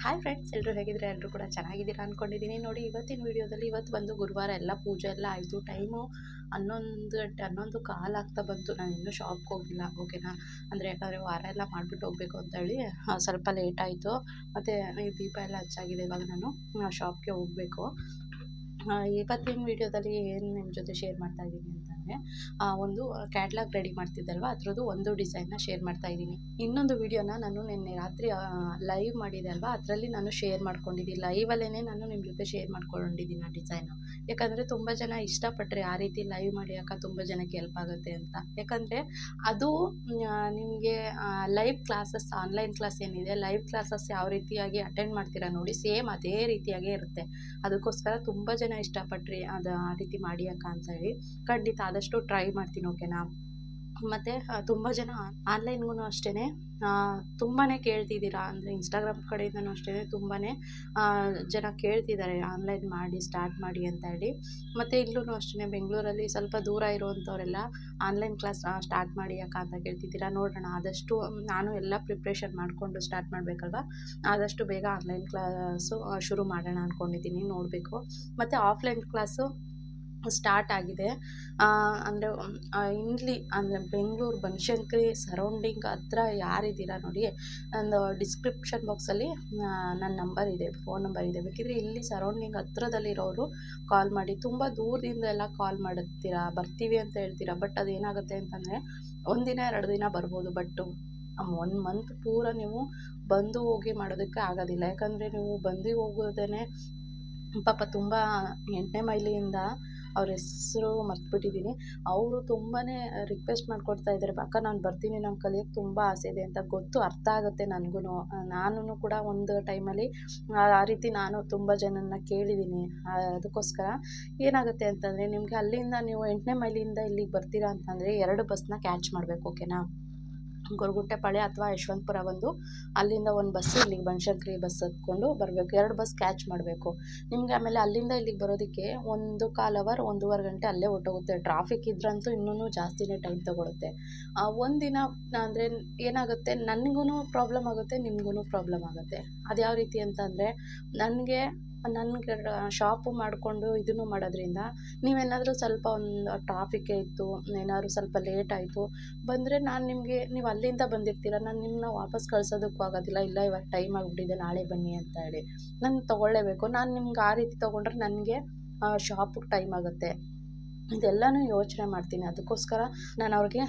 Hi friends, ಎಲ್ಲರೂ ಹೇಗಿದ್ರೆ ಎಲ್ಲರೂ ಕೂಡ ಚೆನ್ನಾಗಿದ್ದೀರಾ ಅಂದ್ಕೊಂಡಿದ್ದೀನಿ. ನೋಡಿ, ಇವತ್ತಿನ ವೀಡಿಯೋದಲ್ಲಿ ಇವತ್ತು ಬಂದು ಗುರುವಾರ ಎಲ್ಲ ಪೂಜೆ ಎಲ್ಲ ಆಯಿತು. ಟೈಮು 11 ಗಂಟೆ 11 ಕಾಲು ಆಗ್ತಾ ಬಂತು. ನಾನು ಇನ್ನೂ ಶಾಪ್ಗೆ ಹೋಗಿಲ್ಲ, ಓಕೆನಾ. ಅಂದರೆ ಯಾಕಂದರೆ ವಾರ ಎಲ್ಲ ಮಾಡಿಬಿಟ್ಟು ಹೋಗಬೇಕು ಅಂತೇಳಿ ಸ್ವಲ್ಪ ಲೇಟ್ ಆಯಿತು. ಮತ್ತು ಈ ದೀಪ ಎಲ್ಲ ಹಚ್ಚಾಗಿದೆ. ಇವಾಗ ನಾನು ಶಾಪ್ಗೆ ಹೋಗಬೇಕು. ಇವತ್ತಿನ ವೀಡಿಯೋದಲ್ಲಿ ಏನು ನಿಮ್ಮ ಜೊತೆ ಶೇರ್ ಮಾಡ್ತಾ ಇದ್ದೀನಿ ಅಂತಂದರೆ, ಒಂದು ಕ್ಯಾಟ್ಲಾಗ್ ರೆಡಿ ಮಾಡ್ತಿದ್ದಲ್ವ, ಅದರದ್ದು ಒಂದು ಡಿಸೈನ್ನ ಶೇರ್ ಮಾಡ್ತಾ ಇದ್ದೀನಿ. ಇನ್ನೊಂದು ವೀಡಿಯೋನ ನಾನು ನಿನ್ನೆ ರಾತ್ರಿ ಲೈವ್ ಮಾಡಿದೆ ಅಲ್ವಾ, ಅದರಲ್ಲಿ ನಾನು ಶೇರ್ ಮಾಡ್ಕೊಂಡಿದ್ದೀನಿ. ಲೈವಲ್ಲೇ ನಾನು ನಿಮ್ಮ ಜೊತೆ ಶೇರ್ ಮಾಡ್ಕೊಂಡಿದ್ದೀನಿ ಆ ಡಿಸೈನು. ಯಾಕಂದರೆ ತುಂಬ ಜನ ಇಷ್ಟಪಟ್ಟರೆ ಆ ರೀತಿ ಲೈವ್ ಮಾಡಿ ಅಕ್ಕ ತುಂಬ ಜನಕ್ಕೆ ಹೆಲ್ಪ್ ಆಗುತ್ತೆ ಅಂತ. ಯಾಕಂದರೆ ಅದು ನಿಮಗೆ ಲೈವ್ ಕ್ಲಾಸಸ್, ಆನ್ಲೈನ್ ಕ್ಲಾಸ್ ಏನಿದೆ, ಲೈವ್ ಕ್ಲಾಸಸ್ ಯಾವ ರೀತಿಯಾಗಿ ಅಟೆಂಡ್ ಮಾಡ್ತೀರಾ ನೋಡಿ, ಸೇಮ್ ಅದೇ ರೀತಿಯಾಗೇ ಇರುತ್ತೆ. ಅದಕ್ಕೋಸ್ಕರ ತುಂಬ ಜನ ಇಷ್ಟಪಟ್ರಿ ಅದು ಆ ರೀತಿ ಮಾಡಿ ಅಕ್ಕ ಅಂತೇಳಿ. ಖಂಡಿತ ಆದಷ್ಟು ಟ್ರೈ ಮಾಡ್ತೀನಿ, ಓಕೆನಾ. ಮತ್ತು ತುಂಬ ಜನ ಆನ್ಲೈನ್ಗೂ ಅಷ್ಟೇ ತುಂಬಾ ಕೇಳ್ತಿದ್ದೀರಾ. ಅಂದರೆ ಇನ್ಸ್ಟಾಗ್ರಾಮ್ ಕಡೆಯಿಂದನೂ ಅಷ್ಟೇ ತುಂಬಾ ಜನ ಕೇಳ್ತಿದ್ದಾರೆ ಆನ್ಲೈನ್ ಮಾಡಿ, ಸ್ಟಾರ್ಟ್ ಮಾಡಿ ಅಂತ ಹೇಳಿ. ಮತ್ತು ಇಲ್ಲೂ ಅಷ್ಟೇ ಬೆಂಗಳೂರಲ್ಲಿ ಸ್ವಲ್ಪ ದೂರ ಇರುವಂಥವರೆಲ್ಲ ಆನ್ಲೈನ್ ಕ್ಲಾಸ್ ಸ್ಟಾರ್ಟ್ ಮಾಡಿ ಅಕ್ಕ ಅಂತ ಕೇಳ್ತಿದ್ದೀರಾ. ನೋಡೋಣ, ಆದಷ್ಟು ನಾನು ಎಲ್ಲ ಪ್ರಿಪ್ರೇಷನ್ ಮಾಡಿಕೊಂಡು ಸ್ಟಾರ್ಟ್ ಮಾಡಬೇಕಲ್ವ, ಆದಷ್ಟು ಬೇಗ ಆನ್ಲೈನ್ ಕ್ಲಾಸು ಶುರು ಮಾಡೋಣ ಅಂದ್ಕೊಂಡಿದ್ದೀನಿ. ನೋಡಬೇಕು. ಮತ್ತು ಆಫ್ಲೈನ್ ಕ್ಲಾಸು ಸ್ಟಾರ್ಟ್ ಆಗಿದೆ. ಅಂದರೆ ಇಲ್ಲಿ ಅಂದರೆ ಬೆಂಗಳೂರು ಬನಶಂಕರಿ ಸರೌಂಡಿಂಗ್ ಹತ್ರ ಯಾರಿದ್ದೀರಾ ನೋಡಿ, ಒಂದು ಡಿಸ್ಕ್ರಿಪ್ಷನ್ ಬಾಕ್ಸಲ್ಲಿ ನನ್ನ ನಂಬರ್ ಇದೆ, ಫೋನ್ ನಂಬರ್ ಇದೆ. ಬೇಕಿದ್ರೆ ಇಲ್ಲಿ ಸರೌಂಡಿಂಗ್ ಹತ್ರದಲ್ಲಿರೋರು ಕಾಲ್ ಮಾಡಿ. ತುಂಬ ದೂರದಿಂದ ಎಲ್ಲ ಕಾಲ್ ಮಾಡುತ್ತೀರಾ, ಬರ್ತೀವಿ ಅಂತ ಹೇಳ್ತೀರಾ. ಬಟ್ ಅದೇನಾಗುತ್ತೆ ಅಂತಂದರೆ 1 ದಿನ 2 ದಿನ ಬರ್ಬೋದು. ಬಟ್ 1 ಮಂತ್ ಪೂರ ನೀವು ಬಂದು ಹೋಗಿ ಮಾಡೋದಕ್ಕೆ ಆಗೋದಿಲ್ಲ. ಯಾಕಂದರೆ ನೀವು ಬಂದು ಹೋಗೋದೇ ಪಾಪ ತುಂಬ 8ನೇ ಮೈಲಿಯಿಂದ ಅವ್ರ ಹೆಸರು ಮರ್ತುಬಿಟ್ಟಿದ್ದೀನಿ. ಅವರು ತುಂಬಾ ರಿಕ್ವೆಸ್ಟ್ ಮಾಡ್ಕೊಡ್ತಾ ಇದ್ದಾರೆ, ಅಕ್ಕ ನಾನು ಬರ್ತೀನಿ, ನಂಗೆ ಕಲಿಯೋಕ್ಕೆ ತುಂಬ ಆಸೆ ಇದೆ ಅಂತ. ಗೊತ್ತು, ಅರ್ಥ ಆಗುತ್ತೆ ನನಗೂ. ನಾನು ಕೂಡ ಒಂದು ಟೈಮಲ್ಲಿ ಆ ರೀತಿ ನಾನು ತುಂಬ ಜನನ್ನ ಕೇಳಿದ್ದೀನಿ. ಅದಕ್ಕೋಸ್ಕರ ಏನಾಗುತ್ತೆ ಅಂತಂದರೆ, ನಿಮಗೆ ಅಲ್ಲಿಂದ ನೀವು 8ನೇ ಮೈಲಿಯಿಂದ ಇಲ್ಲಿಗೆ ಬರ್ತೀರಾ ಅಂತಂದರೆ 2 ಬಸ್ನ ಕ್ಯಾಚ್ ಮಾಡಬೇಕು, ಓಕೆನಾ. ಗೊರಗುಂಟೆಪಾಳ್ಯ ಅಥವಾ ಯಶವಂತಪುರ ಬಂದು ಅಲ್ಲಿಂದ ಒಂದು ಬಸ್ಸು ಇಲ್ಲಿಗೆ ಬನಶಂಕರಿ ಬಸ್ ಹತ್ಕೊಂಡು ಬರಬೇಕು. 2 ಬಸ್ ಕ್ಯಾಚ್ ಮಾಡಬೇಕು. ನಿಮಗೆ ಆಮೇಲೆ ಅಲ್ಲಿಂದ ಇಲ್ಲಿಗೆ ಬರೋದಕ್ಕೆ 1.25 ಅವರ್ 1.5 ಗಂಟೆ ಅಲ್ಲೇ ಹೊರ್ಟೋಗುತ್ತೆ. ಟ್ರಾಫಿಕ್ ಇದ್ರಂತೂ ಇನ್ನೂ ಜಾಸ್ತಿನೇ ಟೈಮ್ ತೊಗೊಳುತ್ತೆ. ಒಂದಿನ ಅಂದರೆ ಏನಾಗುತ್ತೆ, ನನಗೂ ಪ್ರಾಬ್ಲಮ್ ಆಗುತ್ತೆ, ನಿಮಗೂ ಪ್ರಾಬ್ಲಮ್ ಆಗುತ್ತೆ. ಅದು ಯಾವ ರೀತಿ ಅಂತಂದರೆ, ನನಗೆ ಶಾಪು ಮಾಡಿಕೊಂಡು ಇದನ್ನು ಮಾಡೋದ್ರಿಂದ, ನೀವೇನಾದರೂ ಸ್ವಲ್ಪ ಒಂದು ಟ್ರಾಫಿಕ್ಕೇ ಇತ್ತು, ಏನಾದ್ರು ಸ್ವಲ್ಪ ಲೇಟ್ ಆಯಿತು ಬಂದರೆ, ನಾನು ನಿಮಗೆ, ನೀವು ಅಲ್ಲಿಂದ ಬಂದಿರ್ತೀರ, ನಾನು ನಿಮ್ಮನ್ನ ವಾಪಸ್ ಕಳ್ಸೋದಕ್ಕೂ ಆಗೋದಿಲ್ಲ. ಇಲ್ಲ ಇವಾಗ ಟೈಮ್ ಆಗಿಬಿಟ್ಟಿದೆ, ನಾಳೆ ಬನ್ನಿ ಅಂತ ಹೇಳಿ ನಾನು ತೊಗೊಳ್ಳೇಬೇಕು. ನಾನು ನಿಮ್ಗೆ ಆ ರೀತಿ ತೊಗೊಂಡ್ರೆ ನನಗೆ ಶಾಪಿಗೆ ಟೈಮ್ ಆಗುತ್ತೆ. ಇದೆಲ್ಲನೂ ಯೋಚನೆ ಮಾಡ್ತೀನಿ. ಅದಕ್ಕೋಸ್ಕರ ನಾನು ಅವ್ರಿಗೆ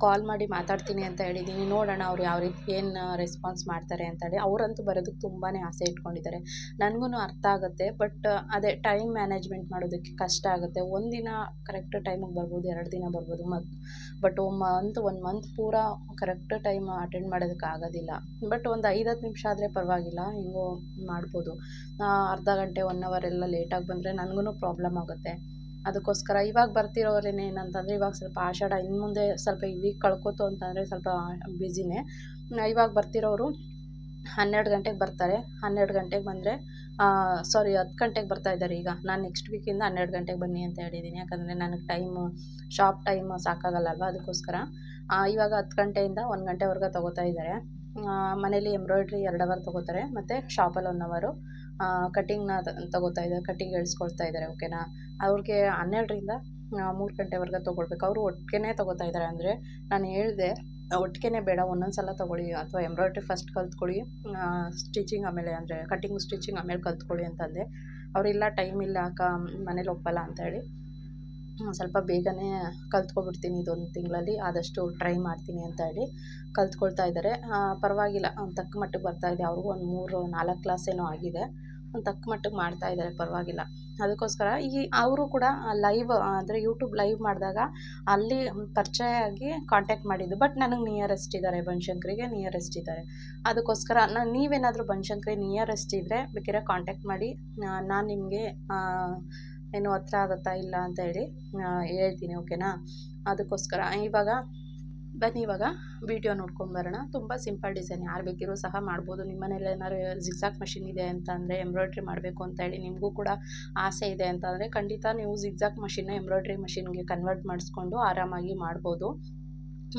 ಕಾಲ್ ಮಾಡಿ ಮಾತಾಡ್ತೀನಿ ಅಂತ ಹೇಳಿದ್ದೀನಿ. ನೋಡೋಣ ಅವ್ರು ಯಾವ ರೀತಿ ಏನು ರೆಸ್ಪಾನ್ಸ್ ಮಾಡ್ತಾರೆ ಅಂತೇಳಿ. ಅವರಂತೂ ಬರೋದಕ್ಕೆ ತುಂಬಾ ಆಸೆ ಇಟ್ಕೊಂಡಿದ್ದಾರೆ. ನನಗೂ ಅರ್ಥ ಆಗುತ್ತೆ. ಬಟ್ ಅದೇ ಟೈಮ್ ಮ್ಯಾನೇಜ್ಮೆಂಟ್ ಮಾಡೋದಕ್ಕೆ ಕಷ್ಟ ಆಗುತ್ತೆ. ಒಂದಿನ ಕರೆಕ್ಟ್ ಟೈಮಿಗೆ ಬರ್ಬೋದು, 2 ದಿನ ಬರ್ಬೋದು. ಬಟ್ 1 ಮಂತ್ ಪೂರ ಕರೆಕ್ಟ್ ಟೈಮ್ ಅಟೆಂಡ್ ಮಾಡೋದಕ್ಕೆ ಆಗೋದಿಲ್ಲ. ಬಟ್ ಒಂದು 5-10 ನಿಮಿಷ ಆದರೆ ಪರವಾಗಿಲ್ಲ, ಹಿಂಗೋ ಮಾಡ್ಬೋದು. ಅರ್ಧ ಗಂಟೆ 1 ಅವರ್ ಎಲ್ಲ ಲೇಟಾಗಿ ಬಂದರೆ ನನಗೂ ಪ್ರಾಬ್ಲಮ್ ಆಗುತ್ತೆ. ಅದಕ್ಕೋಸ್ಕರ ಇವಾಗ ಬರ್ತಿರೋರೇನು ಏನಂತಂದರೆ, ಇವಾಗ ಸ್ವಲ್ಪ ಆಷಾಢ ಇನ್ನು ಮುಂದೆ ಸ್ವಲ್ಪ ಈ ವೀಕ್ ಕಳ್ಕೊತು ಅಂತಂದರೆ ಸ್ವಲ್ಪ ಬ್ಯುಸಿನೇ. ಇವಾಗ ಬರ್ತಿರೋರು 12 ಗಂಟೆಗೆ ಬರ್ತಾರೆ. 12 ಗಂಟೆಗೆ ಬಂದರೆ 10 ಗಂಟೆಗೆ ಬರ್ತಾ ಇದ್ದಾರೆ. ಈಗ ನಾನು ನೆಕ್ಸ್ಟ್ ವೀಕಿಂದ 12 ಗಂಟೆಗೆ ಬನ್ನಿ ಅಂತ ಹೇಳಿದ್ದೀನಿ. ಯಾಕಂದರೆ ನನಗೆ ಶಾಪ್ ಟೈಮ್ ಸಾಕಾಗಲ್ಲಲ್ವ, ಅದಕ್ಕೋಸ್ಕರ ಇವಾಗ 10 ಗಂಟೆಯಿಂದ 1 ಗಂಟೆವರೆಗೆ ತೊಗೋತಾ ಇದ್ದಾರೆ. ಮನೇಲಿ ಎಂಬ್ರಾಯ್ಡ್ರಿ 2 ಅವರ್ ತೊಗೋತಾರೆ. ಮತ್ತು ಶಾಪಲ್ಲಿ 1 ಅವರು ಕಟಿಂಗ್ನ ತೊಗೋತಾ ಇದ್ದಾರೆ, ಕಟಿಂಗ್ ಹೇಳಿಸ್ಕೊಳ್ತಾ ಇದ್ದಾರೆ, ಓಕೆನಾ. ಅವ್ರಿಗೆ 12ರಿಂದ 3 ಗಂಟೆವರೆಗೆ ತೊಗೊಳ್ಬೇಕು. ಅವರು ಒಟ್ಟಿಗೆ ತೊಗೋತಾ ಇದ್ದಾರೆ. ಅಂದರೆ ನಾನು ಹೇಳಿದೆ, ಒಟ್ಟಿಗೆ ಬೇಡ, ಒಂದೊಂದು ಸಲ ತೊಗೊಳ್ಳಿ, ಅಥವಾ ಎಂಬ್ರಾಯ್ಡ್ರಿ ಫಸ್ಟ್ ಕಲ್ತ್ಕೊಳ್ಳಿ, ಸ್ಟಿಚಿಂಗ್ ಆಮೇಲೆ, ಅಂದರೆ ಕಟಿಂಗ್ ಸ್ಟಿಚಿಂಗ್ ಆಮೇಲೆ ಕಲ್ತ್ಕೊಳ್ಳಿ ಅಂತಂದೆ. ಅವರಿಲ್ಲ, ಟೈಮ್ ಇಲ್ಲ ಅಕ್ಕ, ಮನೇಲಿ ಒಪ್ಪಲ್ಲ ಅಂತೇಳಿ ಸ್ವಲ್ಪ ಬೇಗನೆ ಕಲ್ತ್ಕೊಬಿಡ್ತೀನಿ, ಇದೊಂದು ತಿಂಗಳಲ್ಲಿ ಆದಷ್ಟು ಟ್ರೈ ಮಾಡ್ತೀನಿ ಅಂತ ಹೇಳಿ ಕಲ್ತ್ಕೊಳ್ತಾ ಇದ್ದಾರೆ. ಪರವಾಗಿಲ್ಲ, ಒಂದು ತಕ್ಕ ಮಟ್ಟಿಗೆ ಬರ್ತಾಯಿದೆ. ಅವ್ರಿಗೂ ಒಂದು 3-4 ಕ್ಲಾಸ್ ಏನೋ ಆಗಿದೆ. ಒಂದು ತಕ್ಕ ಮಟ್ಟಿಗೆ ಮಾಡ್ತಾ ಇದ್ದಾರೆ, ಪರವಾಗಿಲ್ಲ. ಅದಕ್ಕೋಸ್ಕರ ಅವರು ಕೂಡ ಲೈವ್, ಅಂದರೆ ಯೂಟ್ಯೂಬ್ ಲೈವ್ ಮಾಡಿದಾಗ ಅಲ್ಲಿ ಪರಿಚಯ ಆಗಿ ಕಾಂಟ್ಯಾಕ್ಟ್ ಮಾಡಿದ್ದು. ಬಟ್ ನನಗೆ ನಿಯರೆಸ್ಟ್ ಇದ್ದಾರೆ, ಬನಶಂಕರಿಗೆ ನಿಯರೆಸ್ಟ್ ಇದ್ದಾರೆ. ಅದಕ್ಕೋಸ್ಕರ ನೀವೇನಾದರೂ ಬನಶಂಕರಿ ನಿಯರೆಸ್ಟ್ ಇದ್ದರೆ ಬೇಕಿದ್ರೆ ಕಾಂಟ್ಯಾಕ್ಟ್ ಮಾಡಿ. ನಾನು ನಿಮಗೆ ಏನು ಹತ್ರ ಆಗುತ್ತಾ ಇಲ್ಲ ಅಂತ ಹೇಳಿ ಹೇಳ್ತೀನಿ, ಓಕೆನಾ. ಅದಕ್ಕೋಸ್ಕರ ಇವಾಗ ವಿಡಿಯೋ ನೋಡ್ಕೊಂಡು ಬರೋಣ. ತುಂಬ ಸಿಂಪಲ್ ಡಿಸೈನ್, ಯಾರು ಬೇಕಿರೋ ಸಹ ಮಾಡ್ಬೋದು. ನಿಮ್ಮ ಮನೇಲಿ ಏನಾದ್ರು ಜಿಗ್ಜಾಗ್ ಮಷಿನ್ ಇದೆ ಅಂತಂದರೆ, ಎಂಬ್ರಾಯ್ಡ್ರಿ ಮಾಡಬೇಕು ಅಂತ ಹೇಳಿ ನಿಮಗೂ ಕೂಡ ಆಸೆ ಇದೆ ಅಂತಂದರೆ, ಖಂಡಿತ ನೀವು ಜಿಗ್ಜಾಗ್ ಮಷಿನ್ನ ಎಂಬ್ರಾಯ್ಡ್ರಿ ಮಷಿನ್ಗೆ ಕನ್ವರ್ಟ್ ಮಾಡಿಸ್ಕೊಂಡು ಆರಾಮಾಗಿ ಮಾಡ್ಬೋದು.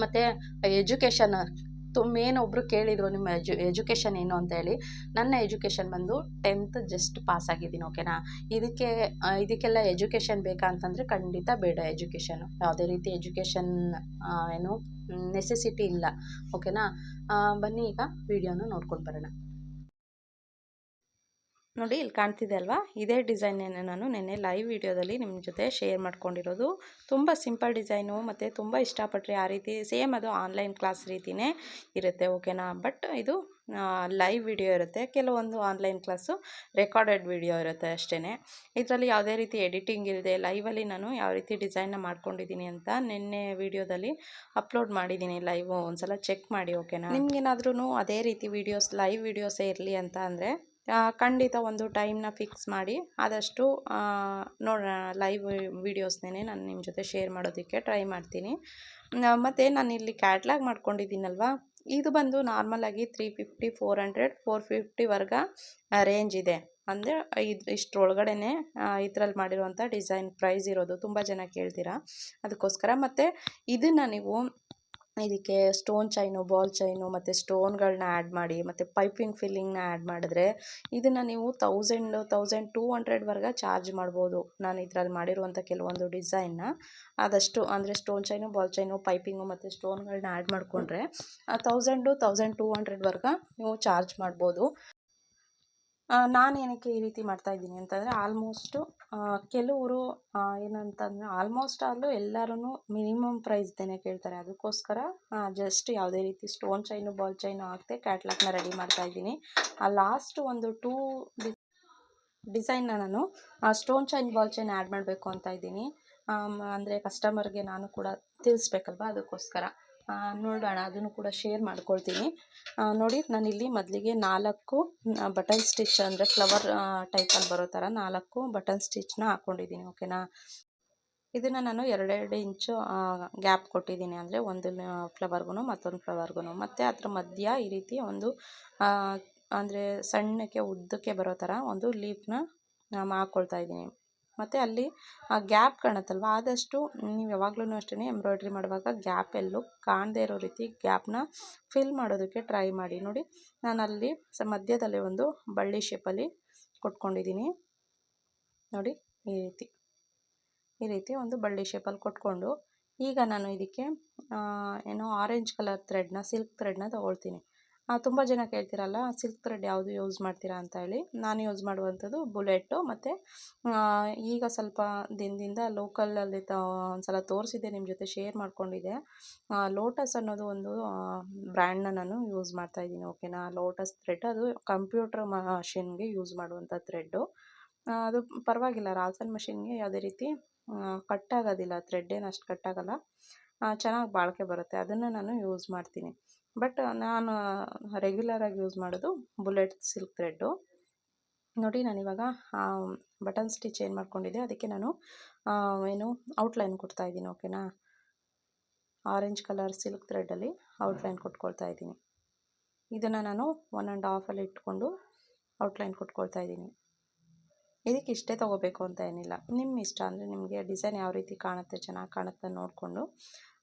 ಮತ್ತು ಎಜುಕೇಷನ್ ಮೇನ್ ಒಬ್ಬರು ಕೇಳಿದರು ನಿಮ್ಮ ಎಜುಕೇಷನ್ ಏನು ಅಂತೇಳಿ. ನನ್ನ ಎಜುಕೇಷನ್ ಬಂದು 10th ಜಸ್ಟ್ ಪಾಸ್ ಆಗಿದ್ದೀನಿ, ಓಕೆನಾ. ಇದಕ್ಕೆಲ್ಲ ಎಜುಕೇಷನ್ ಬೇಕಾ ಅಂತಂದರೆ ಖಂಡಿತ ಬೇಡ. ಎಜುಕೇಷನು ಯಾವುದೇ ರೀತಿ ಎಜುಕೇಷನ್ ಏನು ನೆಸೆಸಿಟಿ ಇಲ್ಲ, ಓಕೆನಾ. ಬನ್ನಿ ಈಗ ವಿಡಿಯೋನ ನೋಡ್ಕೊಂಡು ಬರೋಣ. ನೋಡಿ, ಇಲ್ಲಿ ಕಾಣ್ತಿದೆ ಅಲ್ವಾ, ಇದೇ ಡಿಸೈನೇನೆ ನಾನು ನಿನ್ನೆ ಲೈವ್ ವಿಡಿಯೋದಲ್ಲಿ ನಿಮ್ಮ ಜೊತೆ ಶೇರ್ ಮಾಡ್ಕೊಂಡಿರೋದು. ತುಂಬ ಸಿಂಪಲ್ ಡಿಸೈನು ಮತ್ತು ತುಂಬ ಇಷ್ಟಪಟ್ಟರೆ ಆ ರೀತಿ ಸೇಮ್ ಅದು ಆನ್ಲೈನ್ ಕ್ಲಾಸ್ ರೀತಿಯೇ ಇರುತ್ತೆ, ಓಕೆನಾ. ಬಟ್ ಇದು ಲೈವ್ ವಿಡಿಯೋ ಇರುತ್ತೆ, ಕೆಲವೊಂದು ಆನ್ಲೈನ್ ಕ್ಲಾಸು ರೆಕಾರ್ಡೆಡ್ ವಿಡಿಯೋ ಇರುತ್ತೆ ಅಷ್ಟೇ. ಇದರಲ್ಲಿ ಯಾವುದೇ ರೀತಿ ಎಡಿಟಿಂಗ್ ಇಲ್ಲದೆ ಲೈವಲ್ಲಿ ನಾನು ಯಾವ ರೀತಿ ಡಿಸೈನ್ನ ಮಾಡ್ಕೊಂಡಿದ್ದೀನಿ ಅಂತ ನಿನ್ನೆ ವಿಡಿಯೋದಲ್ಲಿ ಅಪ್ಲೋಡ್ ಮಾಡಿದ್ದೀನಿ. ಲೈವ್ ಒಂದ್ಸಲ ಚೆಕ್ ಮಾಡಿ, ಓಕೆನಾ. ನಿಮ್ಗೇನಾದ್ರೂ ಅದೇ ರೀತಿ ವಿಡಿಯೋಸ್ ಲೈವ್ ವಿಡಿಯೋಸೇ ಇರಲಿ ಅಂತ ಅಂದರೆ ಖಂಡಿತ ಒಂದು ಟೈಮ್ನ ಫಿಕ್ಸ್ ಮಾಡಿ ಆದಷ್ಟು ನೋಡೋಣ, ಲೈವ್ ವೀಡಿಯೋಸ್ನೇ ನಾನು ನಿಮ್ಮ ಜೊತೆ ಶೇರ್ ಮಾಡೋದಕ್ಕೆ ಟ್ರೈ ಮಾಡ್ತೀನಿ. ಮತ್ತು ನಾನು ಇಲ್ಲಿ ಕ್ಯಾಟ್ಲಾಗ್ ಮಾಡ್ಕೊಂಡಿದ್ದೀನಲ್ವ, ಇದು ಬಂದು ನಾರ್ಮಲಾಗಿ 350, 400, 450 ರೇಂಜ್ ಇದೆ. ಅಂದರೆ ಇಷ್ಟರೊಳಗಡೆ ಇದರಲ್ಲಿ ಮಾಡಿರುವಂಥ ಡಿಸೈನ್ ಪ್ರೈಸ್ ಇರೋದು. ತುಂಬ ಜನ ಕೇಳ್ತೀರಾ, ಅದಕ್ಕೋಸ್ಕರ. ಮತ್ತು ಇದನ್ನು ನೀವು ಇದಕ್ಕೆ ಸ್ಟೋನ್ ಚೈನು, ಬಾಲ್ ಚೈನು ಮತ್ತು ಸ್ಟೋನ್ಗಳನ್ನ ಆ್ಯಡ್ ಮಾಡಿ ಮತ್ತು ಪೈಪಿಂಗ್ ಫಿಲ್ಲಿಂಗ್ನ ಆ್ಯಡ್ ಮಾಡಿದ್ರೆ ಇದನ್ನು ನೀವು 1000, 1200 ಚಾರ್ಜ್ ಮಾಡ್ಬೋದು. ನಾನು ಇದರಲ್ಲಿ ಮಾಡಿರುವಂಥ ಕೆಲವೊಂದು ಡಿಸೈನ್ನ ಆದಷ್ಟು ಅಂದರೆ stone chain, ball chain, piping ಮತ್ತು ಸ್ಟೋನ್ಗಳನ್ನ ಆ್ಯಡ್ ಮಾಡಿಕೊಂಡ್ರೆ 1000, 1200 ನೀವು ಚಾರ್ಜ್ ಮಾಡ್ಬೋದು. ನಾನು ಏನಕ್ಕೆ ಈ ರೀತಿ ಮಾಡ್ತಾಯಿದ್ದೀನಿ ಅಂತಂದರೆ ಆಲ್ಮೋಸ್ಟು ಕೆಲವರು ಏನಂತಂದರೆ ಆಲ್ಮೋಸ್ಟ್ ಎಲ್ಲರೂ ಮಿನಿಮಮ್ ಪ್ರೈಸ್ದೇ ಕೇಳ್ತಾರೆ. ಅದಕ್ಕೋಸ್ಕರ ಜಸ್ಟ್ ಯಾವುದೇ ರೀತಿ ಸ್ಟೋನ್ ಚೈನು, ಬಾಲ್ ಚೈನು ಹಾಕದೆ ಕ್ಯಾಟ್ಲಾಗ್ನ ರೆಡಿ ಮಾಡ್ತಾಯಿದ್ದೀನಿ. ಲಾಸ್ಟ್ ಒಂದು 2 ಡಿಸೈನ್ನ ನಾನು stone chain, ball chain add ಮಾಡಬೇಕು ಅಂತ ಇದ್ದೀನಿ. ಅಂದರೆ ಕಸ್ಟಮರ್ಗೆ ನಾನು ಕೂಡ ತಿಳಿಸ್ಬೇಕಲ್ವ, ಅದಕ್ಕೋಸ್ಕರ ನೋಡೋಣ, ಅದನ್ನು ಕೂಡ ಶೇರ್ ಮಾಡ್ಕೊಳ್ತೀನಿ. ನೋಡಿ, ನಾನಿಲ್ಲಿ ಮೊದಲಿಗೆ 4 ಬಟನ್ ಸ್ಟಿಚ್ ಅಂದರೆ ಫ್ಲವರ್ ಟೈಪಲ್ಲಿ ಬರೋ ಥರ 4 ಬಟನ್ ಸ್ಟಿಚ್ನ ಹಾಕ್ಕೊಂಡಿದ್ದೀನಿ, ಓಕೆನಾ. ಇದನ್ನು ನಾನು 2 ಇಂಚು ಗ್ಯಾಪ್ ಕೊಟ್ಟಿದ್ದೀನಿ, ಅಂದರೆ ಒಂದು ಫ್ಲವರ್ಗೂ ಮತ್ತೊಂದು ಫ್ಲವರ್ಗೂ. ಮತ್ತು ಅದ್ರ ಮಧ್ಯ ಈ ರೀತಿ ಒಂದು ಅಂದರೆ ಸಣ್ಣಕ್ಕೆ ಉದ್ದಕ್ಕೆ ಬರೋ ಥರ ಒಂದು ಲೀಫ್ನ ಹಾಕ್ಕೊಳ್ತಾ ಇದ್ದೀನಿ. ಮತ್ತು ಅಲ್ಲಿ ಆ ಗ್ಯಾಪ್ ಕಾಣುತ್ತಲ್ವ, ಆದಷ್ಟು ನೀವು ಯಾವಾಗಲೂ ಅಷ್ಟೇ ಎಂಬ್ರಾಯ್ಡ್ರಿ ಮಾಡುವಾಗ ಗ್ಯಾಪ್ ಎಲ್ಲೂ ಕಾಣದೇ ಇರೋ ರೀತಿ ಗ್ಯಾಪ್ನ ಫಿಲ್ ಮಾಡೋದಕ್ಕೆ ಟ್ರೈ ಮಾಡಿ. ನೋಡಿ, ನಾನು ಅಲ್ಲಿ ಮಧ್ಯದಲ್ಲಿ ಒಂದು ಬಳ್ಳಿ ಶೇಪಲ್ಲಿ ಕೊಟ್ಕೊಂಡಿದ್ದೀನಿ. ನೋಡಿ, ಈ ರೀತಿ ಒಂದು ಬಳ್ಳಿ ಶೇಪಲ್ಲಿ ಕೊಟ್ಕೊಂಡು ಈಗ ನಾನು ಇದಕ್ಕೆ ಏನೋ ಆರೆಂಜ್ ಕಲರ್ ಥ್ರೆಡ್ನ, ಸಿಲ್ಕ್ ಥ್ರೆಡ್ನ ತೊಗೊಳ್ತೀನಿ. ತುಂಬ ಜನ ಕೇಳ್ತೀರಲ್ಲ, ಸಿಲ್ಕ್ ಥ್ರೆಡ್ ಯಾವುದು ಯೂಸ್ ಮಾಡ್ತೀರಾ ಅಂತ ಹೇಳಿ. ನಾನು ಯೂಸ್ ಮಾಡುವಂಥದ್ದು ಬುಲೆಟ್ಟು. ಮತ್ತು ಈಗ ಸ್ವಲ್ಪ ದಿನದಿಂದ ಲೋಕಲಲ್ಲಿ ಒಂದ್ಸಲ ತೋರಿಸಿದ್ದೆ, ನಿಮ್ಮ ಜೊತೆ ಶೇರ್ ಮಾಡ್ಕೊಂಡಿದ್ದೆ. ಲೋಟಸ್ ಅನ್ನೋದು ಒಂದು ಬ್ರ್ಯಾಂಡ್ನ ನಾನು ಯೂಸ್ ಮಾಡ್ತಾಯಿದ್ದೀನಿ, ಓಕೆನಾ. ಲೋಟಸ್ ಥ್ರೆಡ್ ಅದು ಕಂಪ್ಯೂಟರ್ ಮಷಿನ್ಗೆ ಯೂಸ್ ಮಾಡುವಂಥ ಥ್ರೆಡ್ಡು. ಅದು ಪರವಾಗಿಲ್ಲ, ರಾಸನ್ ಮಷಿನ್ಗೆ ಯಾವುದೇ ರೀತಿ ಕಟ್ಟಾಗೋದಿಲ್ಲ, ಥ್ರೆಡ್ ಏನು ಅಷ್ಟು ಕಟ್ಟಾಗಲ್ಲ, ಚೆನ್ನಾಗಿ ಬಾಳಿಕೆ ಬರುತ್ತೆ. ಅದನ್ನು ನಾನು ಯೂಸ್ ಮಾಡ್ತೀನಿ. ಬಟ್ ನಾನು ರೆಗ್ಯುಲರಾಗಿ ಯೂಸ್ ಮಾಡೋದು ಬುಲೆಟ್ ಸಿಲ್ಕ್ ಥ್ರೆಡ್ಡು. ನೋಡಿ, ನಾನಿವಾಗ ಬಟನ್ ಸ್ಟಿಚ್ ಏನು ಮಾಡ್ಕೊಂಡಿದ್ದೆ ಅದಕ್ಕೆ ನಾನು ಏನು ಔಟ್ಲೈನ್ ಕೊಡ್ತಾಯಿದ್ದೀನಿ, ಓಕೆನಾ. ಆರೆಂಜ್ ಕಲರ್ ಸಿಲ್ಕ್ ಥ್ರೆಡ್ಡಲ್ಲಿ ಔಟ್ಲೈನ್ ಕೊಟ್ಕೊಳ್ತಾ ಇದ್ದೀನಿ. ಇದನ್ನು ನಾನು 1.5 ಇಟ್ಕೊಂಡು ಔಟ್ಲೈನ್ ಕೊಟ್ಕೊಳ್ತಾ ಇದ್ದೀನಿ. ಇದಕ್ಕೆ ಇಷ್ಟೇ ತೊಗೋಬೇಕು ಅಂತ ಏನಿಲ್ಲ, ನಿಮ್ಮ ಇಷ್ಟ. ಅಂದರೆ ನಿಮಗೆ ಡಿಸೈನ್ ಯಾವ ರೀತಿ ಕಾಣುತ್ತೆ, ಚೆನ್ನಾಗಿ ಕಾಣುತ್ತೆ ನೋಡಿಕೊಂಡು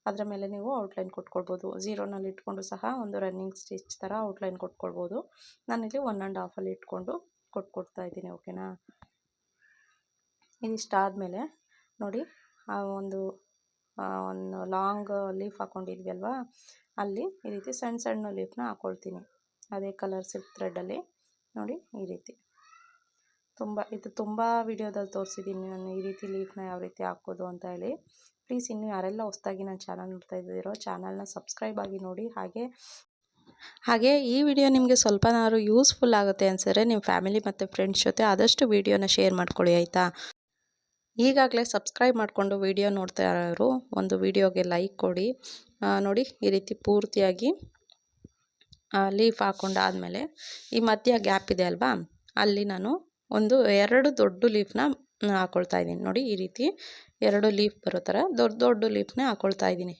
ಅದರ ಮೇಲೆ ನೀವು ಔಟ್ಲೈನ್ ಕೊಟ್ಕೊಳ್ಬೋದು. 0ನಲ್ಲಿ ಇಟ್ಕೊಂಡು ಸಹ ಒಂದು ರನ್ನಿಂಗ್ ಸ್ಟಿಚ್ ಥರ ಔಟ್ಲೈನ್ ಕೊಟ್ಕೊಳ್ಬೋದು. ನಾನಿಲ್ಲಿ 1.5 ಇಟ್ಕೊಂಡು ಕೊಟ್ಕೊಡ್ತಾ ಇದ್ದೀನಿ, ಓಕೆನಾ. ಇದಿಷ್ಟಾದಮೇಲೆ ನೋಡಿ, ಒಂದು ಲಾಂಗ್ ಲೀಫ್ ಹಾಕ್ಕೊಂಡಿದ್ವಿ ಅಲ್ವಾ, ಅಲ್ಲಿ ಈ ರೀತಿ ಸಣ್ಣ ಸಣ್ಣ ಲೀಫ್ನ ಹಾಕ್ಕೊಳ್ತೀನಿ, ಅದೇ ಕಲರ್ ಸಿಲ್ಕ್ ಥ್ರೆಡ್ಡಲ್ಲಿ. ನೋಡಿ, ಈ ರೀತಿ ತುಂಬ ವಿಡಿಯೋದಲ್ಲಿ ತೋರಿಸಿದ್ದೀನಿ ನಾನು ಈ ರೀತಿ ಲೀಫ್ನ ಯಾವ ರೀತಿ ಹಾಕೋದು ಅಂತ ಹೇಳಿ. ಪ್ಲೀಸ್ ಇನ್ನೂ ಯಾರೆಲ್ಲ ಹೊಸದಾಗಿ ನನ್ನ ಚಾನಲ್ ನೋಡ್ತಾ ಇದ್ದೀರೋ ಚಾನಲ್ನ ಸಬ್ಸ್ಕ್ರೈಬ್ ಆಗಿ ನೋಡಿ. ಹಾಗೆ ಈ ವಿಡಿಯೋ ನಿಮಗೆ ಸ್ವಲ್ಪನಾದ್ರು ಯೂಸ್ಫುಲ್ ಆಗುತ್ತೆ ಅನ್ಸಿದ್ರೆ ನಿಮ್ಮ ಫ್ಯಾಮಿಲಿ ಮತ್ತು ಫ್ರೆಂಡ್ಸ್ ಜೊತೆ ಆದಷ್ಟು ವಿಡಿಯೋನ ಶೇರ್ ಮಾಡ್ಕೊಳ್ಳಿ, ಆಯಿತಾ. ಈಗಾಗಲೇ ಸಬ್ಸ್ಕ್ರೈಬ್ ಮಾಡಿಕೊಂಡು ವಿಡಿಯೋ ನೋಡ್ತಾ ಇರೋರು ಒಂದು ವಿಡಿಯೋಗೆ ಲೈಕ್ ಕೊಡಿ. ನೋಡಿ, ಈ ರೀತಿ ಪೂರ್ತಿಯಾಗಿ ಲೀಫ್ ಹಾಕ್ಕೊಂಡಾದಮೇಲೆ ಈ ಮಧ್ಯ ಗ್ಯಾಪ್ ಇದೆ ಅಲ್ವಾ, ಅಲ್ಲಿ ನಾನು 2 ದೊಡ್ಡ ಲೀಫ್ನ ಹಾಕ್ಕೊಳ್ತಾ ಇದ್ದೀನಿ. ನೋಡಿ, ಈ ರೀತಿ 2 ಲೀಫ್ ಬರೋ ಥರ ದೊಡ್ಡ ಲೀಫ್ನ ಹಾಕ್ಕೊಳ್ತಾ ಇದ್ದೀನಿ.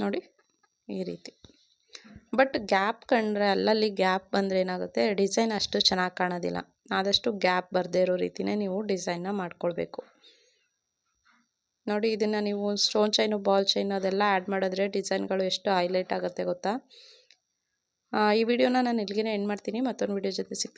ನೋಡಿ, ಈ ರೀತಿ. ಬಟ್ ಗ್ಯಾಪ್ ಕಂಡ್ರೆ ಅಲ್ಲಲ್ಲಿ ಗ್ಯಾಪ್ ಬಂದರೆ ಏನಾಗುತ್ತೆ, ಡಿಸೈನ್ ಅಷ್ಟು ಚೆನ್ನಾಗಿ ಕಾಣೋದಿಲ್ಲ. ಆದಷ್ಟು ಗ್ಯಾಪ್ ಬರದೇ ಇರೋ ರೀತಿಯೇ ನೀವು ಡಿಸೈನ್ನ ಮಾಡ್ಕೊಳ್ಬೇಕು. ನೋಡಿ ಇದನ್ನು ನೀವು ಸ್ಟೋನ್ ಚೈನು ಬಾಲ್ ಚೈನು ಅದೆಲ್ಲ ಆ್ಯಡ್ ಮಾಡಿದ್ರೆ ಡಿಸೈನ್ಗಳು ಎಷ್ಟು ಹೈಲೈಟ್ ಆಗುತ್ತೆ ಗೊತ್ತಾ. ಈ ವಿಡಿಯೋನ ನಾನು ಇಲ್ಲಿಗೆ ಎಂಡ್ ಮಾಡ್ತೀನಿ. ಮತ್ತೊಂದು ವಿಡಿಯೋ ಜೊತೆ ಸಿಗ್ತೀನಿ.